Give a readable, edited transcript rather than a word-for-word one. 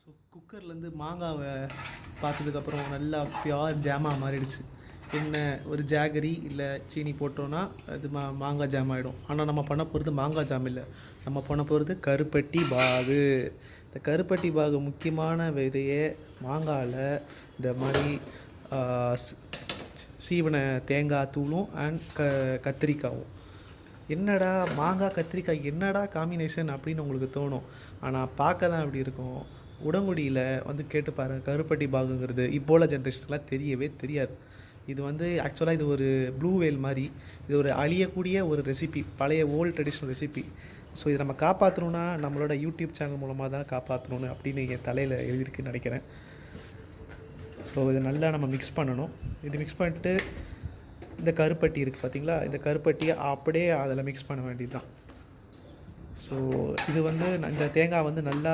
So குக்கர்லேருந்து மாங்காவை பார்த்ததுக்கப்புறம் நல்லா pure ஜாமாக மாறிடுச்சு. என்ன ஒரு ஜாகரி இல்லை சீனி போட்டோன்னா அது மாங்காய் ஜாம் ஆகிடும். ஆனால் நம்ம பண்ண போகிறது மாங்காய் ஜாம் இல்லை, நம்ம பண்ண போகிறது கருப்பட்டி பாகு. இந்த கருப்பட்டி பாகு முக்கியமான விதையே மாங்காயில் இந்த மாதிரி சீவன தேங்காய் தூளும் அண்ட் கத்திரிக்காயும். என்னடா மாங்காய் கத்திரிக்காய் என்னடா காம்பினேஷன் அப்படின்னு உங்களுக்கு தோணும். ஆனால் பார்க்க தான் அப்படி இருக்கும். உடங்குடியில் வந்து கேட்டு பாருங்கள், கருப்பட்டி பாகுங்கிறது இப்போல ஜென்ரேஷனுக்குலாம் தெரியவே தெரியாது. இது வந்து ஆக்சுவலாக இது ஒரு ப்ளூ வேல் மாதிரி, இது ஒரு அழியக்கூடிய ஒரு ரெசிபி, பழைய ஓல்டு ட்ரெடிஷ்னல் ரெசிபி. ஸோ இதை நம்ம காப்பாற்றணுன்னா நம்மளோட யூடியூப் சேனல் மூலமாக தான் காப்பாற்றணுன்னு அப்படின்னு என் தலையில் எழுதியிருக்குன்னு நினைக்கிறேன். ஸோ இதை நல்லா நம்ம மிக்ஸ் பண்ணணும். இது மிக்ஸ் பண்ணிட்டு இந்த கருப்பட்டி இருக்குது பார்த்தீங்களா, இந்த கருப்பட்டியை அப்படியே அதில் மிக்ஸ் பண்ண வேண்டியது தான். ஸோ இது வந்து இந்த தேங்காய் வந்து நல்லா